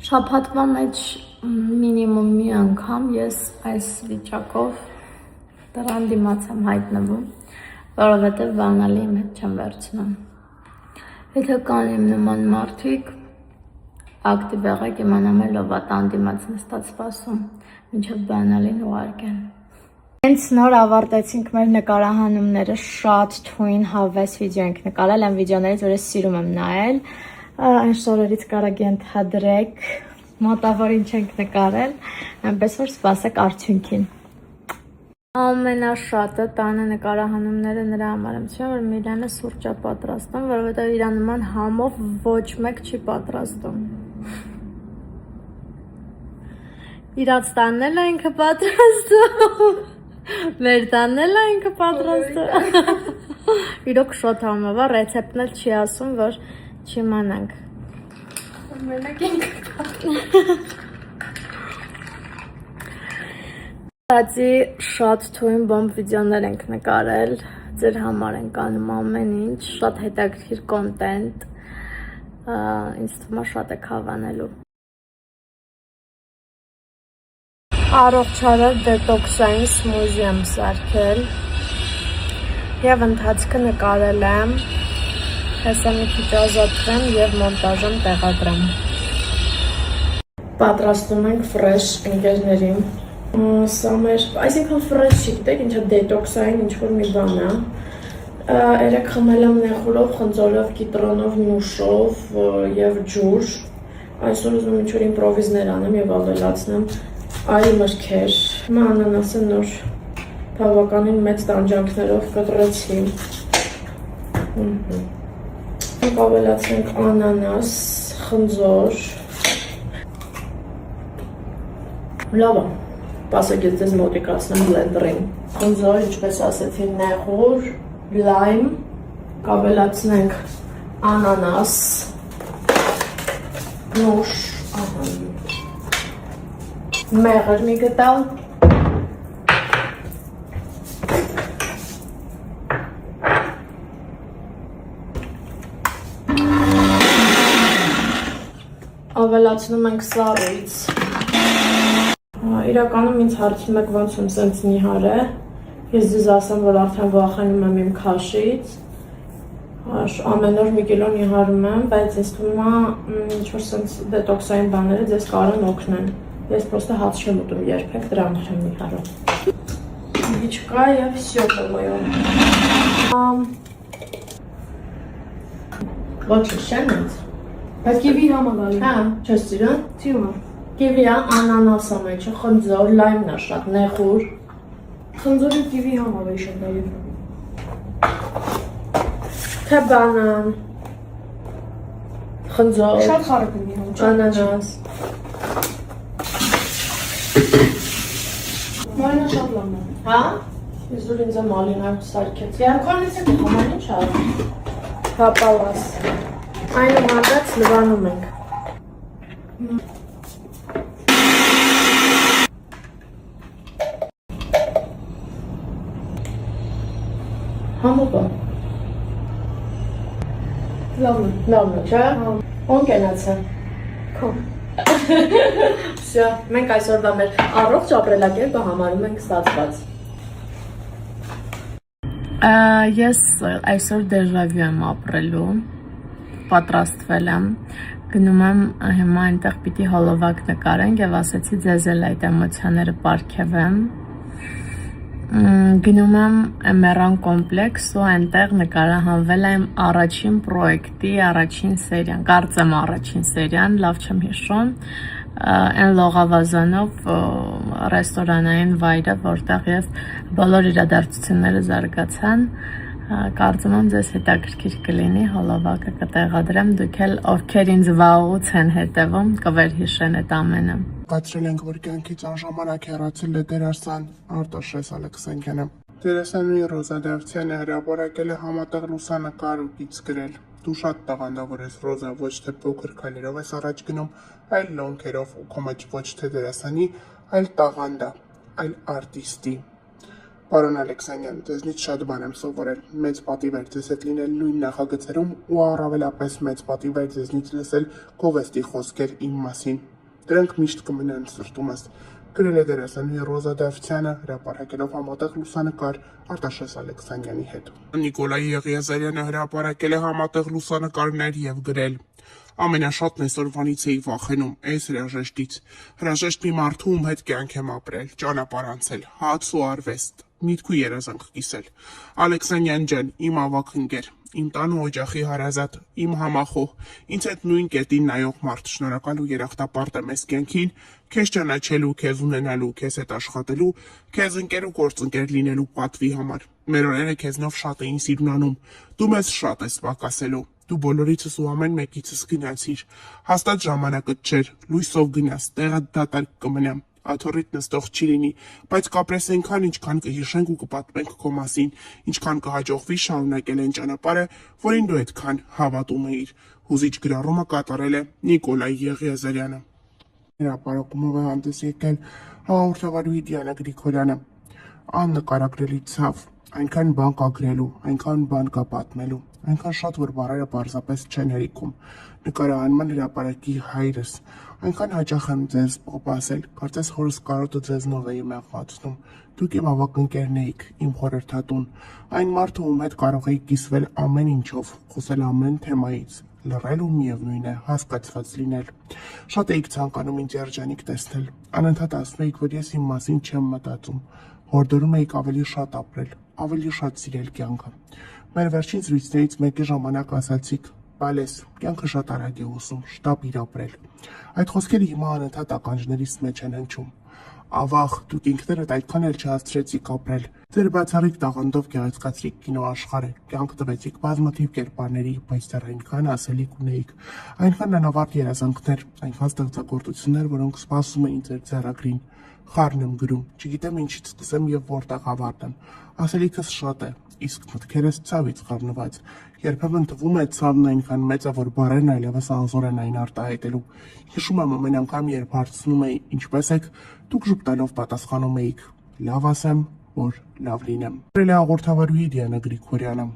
Շաբաթվա մեջ մինիմում մի անգամ ես այս վիճակով դրան դիմաց եմ հայտնվում, որովհետև բանալի իմ հետ չեմ վերցնում։ Եթե կան իմ նման մարդիկ, ակտիվ եղեք, իմանամ էլ ով է տան դիմաց նստած սպասում, մինչև բանալին ուղարկեն։ Հենց նոր ավարտեցինք մեր նկարահանումները, շատ թույն հավես վիդեո ենք նկարել, այն վիդեոներից, որ ես սիրում եմ նայել, այն շորերից կարագ ենթադրեք, մոտավոր ինչ ենք նկարել, այնպես որ սպասեք արդյունքին։ Ամենաշատը տանը նկարահանումները նրա համար եմ սիրում, որ Միլյանը սուրճ է պատրաստում, որովհետև իր նման համով ոչ մեկ չի պատրաստում։ Իրաց տանն էլ է ինքը պատրաստում, մեր տանն էլ է ինքը պատրաստում։ Իրոք շոտ համով է, ռեցեպտն էլ չի ասում, որ չիմանանք։ Մենակ ինքը պատրաստում։ Բացի շատ թույն բոմբ վիդեոներ ենք նկարել, ձեր համար ենք անում ամեն ինչ, շատ հետաքրքիր կոնտենտ, ինձ թվում է շատ եք հավանելու։ Առողջարար դետոքսային սմուզի եմ սարքել և ընթացքը նկարել եմ, հեսա մի քիչ ազատվեմ և մոնտաժեմ տեղադրեմ։ Պատրաստում ենք ֆրեշ ընկերներին։ Սա մեր, այսինքն ֆրեշ չի, գիտեք, ինչա դետոքսային ինչ-որ մի բան է։ Երեք խմել եմ նեխուրով, խնձորով, կիտրոնով, նուշով և ջուր։ Այսօր ուզում ինչ-որ իմպրովիզներ անեմ և ավելացնեմ այլ մրգեր։ Հիմա անանասը նոր բավականին մեծ տանջանքներով կտրեցի։ Ավելացնենք անանաս, խնձոր։ Լավ է։ Պասեք ես ձեզ մոտիկացնեմ բլենդերին։ Խնձոր, ինչպես ասեցի, նեղուր, լայմ, կավելացնենք անանաս, նուշ, մեղր մի գտալ, ավելացնում ենք սառույց։ Իրականում ինձ հարցնում եք ոնց եմ սենց նիհար է, ես ձեզ ասեմ, որ արդեն վախենում եմ իմ քաշից, ամեն օր մի կիլո նիհարում եմ, բայց ես թվում է ինչ-որ սենց դետոքսային բաները ձեզ կարող են օգնեն, ես պրոստը հաց չեմ ուտում երբեք, դրա համար եմ նիհարում։ Իչկա և վսյո կոմոյում։ Ոչի շեն ինձ։ Բայց կիվի համագալի։ Հա, չես ծիրան։ Ծիրում է։ Կիվի է, անանաս է մեջը, խնձոր, լայմն է շատ, նեղուր։ Խնձորի կիվի համագալի շատ դարի։ Թե բանան, խնձոր, Շատ խարդ եմ իհում, անանաս։ Մալինա շատ լավն է։ Հա? Ես որ ինձ է մալինա սարքեց։ Յանքանից եք հոման ինչ արում։ Հապալաս։ Այն ու հանդած լվանում ենք։ Համոպա։ Լավն է։ Լավն է, չէ։ Ոնք ենաց է։ Քո։ Սյա, մենք այսօրվա մեր առողջ ապրելակերպը համարում ենք ստացված։ Ես այսօր դեժավյու եմ ապրելու, պատրաստվել եմ, գնում եմ հիմա այնտեղ պիտի հոլովակ նկարենք և ասեցի ձեզ էլ այդ էմոցիաները պարգևեմ։ Գնում եմ Էմերան կոմպլեքս ու այնտեղ նկարահանվել եմ առաջին պրոյեկտի առաջին սերիան, կարծեմ առաջին սերիան, լավ չեմ հիշում, այն լողավազանով ռեստորանային վայրը, որտեղ և բոլոր իրադարձությունները զարգացան, կարծում եմ ձեզ հետաքրքիր կլինի, հոլովակը կտեղադրեմ, դուք էլ ովքեր ինձ վաղուց են հետևում, կվերհիշեն այդ ամենը։ Կացրել ենք, որ կյանքից անժամանակ հեռացել է դերասան Արտաշես Ալեքսանյանը։ Դերասանուհի Ռոզա Դավթյանը հրապարակել է համատեղ լուսանկար ու գիծ գրել։ Դու շատ տաղանդավոր ես, Ռոզա, ոչ թե փոքր քայլերով ես առաջ գնում, այլ լոնքերով ու քո մեջ ոչ թե դերասանի, այլ տաղանդա, այլ արտիստի։ Պարոն Ալեքսանյան, ձեզնից շատ բան եմ սովորել, մեծ պատիվ էր ձեզ հետ լինել նույն նախագծերում ու առավելապես մեծ պատիվ էր ձեզնից լսել գովեստի խոսքեր իմ մասին։ Դրանք միշտ կմնան սրտումս։ Գրել է դերասանուհի Ռոզա Դավթյանը, հրապարակելով համատեղ լուսանկար Արտաշես Ալեքսանյանի հետ։ Նիկոլայ Եղիազարյանը հրապարակել է համատեղ լուսանկարներ եւ գրել. Ամենաշատն այսօրվանից էի վախենում, այս հրաժեշտից։ Հրաժեշտ մի մարդու, ում հետ կյանք եմ ապրել, ճանապարհ անցել, հաց ու արվեստ, միտք ու երազանք կիսել։ Ալեքսանյան ջան, իմ ավագ ընկեր, իմ տան ու օջախի հարազատ, իմ համախոհ, ինձ հետ նույն կետին նայող մարդ, շնորհակալ ու երախտապարտ եմ այս կյանքին, քեզ ճանաչելու, քեզ ունենալու, քեզ հետ աշխատելու, քեզ ընկեր ու գործընկեր լինելու պատվի համար։ Մեր օրերը քեզնով շատ էին սիրունանում, դու մեզ շատ ես պակասելու։ Դու բոլորիցս ու ամեն մեկիցս գնացիր, հաստատ ժամանակդ չէր, լույսով գնաս, տեղդ դատարկ կմնամ, աթոռիդ նստող չի լինի, բայց կապրես այնքան, ինչքան կհիշենք ու կպատմենք քո մասին, ինչքան կհաջողվի շարունակել այն ճանապարհը, որին դու այդքան հավատում էիր։ Հուզիչ գրառումը կատարել է Նիկոլայ Եղիազարյանը։ Հրապարակումով է հանդես եկել հաղորդավարուհի Դիանա Գրիգորյանը։ Աննկարագրելի ցավ, այնքան բան կա գրելու, այնքան բան կա պատմելու, այնքան շատ, որ բառերը պարզապես չեն հերիքում։ Նկարահանման հրապարակի հայրս, այնքան հաճախ եմ ձեզ ասել, կարծես հորս կարոտը ձեզնով էի մեղմացնում։ Դուք իմ ավագ ընկերն էիք, իմ խորհրդատուն, այն մարդը, ում հետ կարող էի կիսվել ամեն ինչով, խոսել ամեն թեմայից, լռել ու միևնույն է, հասկացված լինել։ Շատ էիք ցանկանում ինձ երջանիկ տեսնել, անընդհատ ասում էիք, որ ես իմ մասին չեմ մտածում, հորդորում էիք ավելի շատ ապրել, ավելի շատ սիրել կյանքը։ Մեր վերջին զրույցներից մեկի ժամանակ ասացիք. «Բալես, կյանքը շատ արագ է ուսում, շտապ իր ապրել»։ Այդ խոսքերը հիմա անընդհատ ականջներիս մեջ են հնչում։ Ավաղ, դուք ինքներդ այդքան էլ չհասցրեցիք ապրել։ Ձեր բացառիկ տաղանդով գեղեցկացրիք կինոաշխարհը, կյանք տվեցիք բազմաթիվ կերպարների, բայց դեռ այնքան ասելիք ունեիք, այնքան անավարտ երազանքներ, այնքան ստեղծագործություններ, որոնք սպասում էին ձեր ձեռագրին։ Խառն եմ գրում, չգիտեմ ինչից սկսեմ եւ որտեղ ավարտեմ։ Ասելիքս շատ է, իսկ մտքերս ցավից խառնված։ Երբեմն թվում է ցավն այնքան մեծ է, որ բառերն այլևս անզոր են այն արտահայտելու։ Հիշում եմ ամեն անգամ, երբ հարցնում էի ինչպես եք, դուք ժպտալով պատասխանում էիք. լավ ասեմ, որ լավ լինեմ։ Գրել է հաղորդավարուհի Դիանա Գրիգորյանը։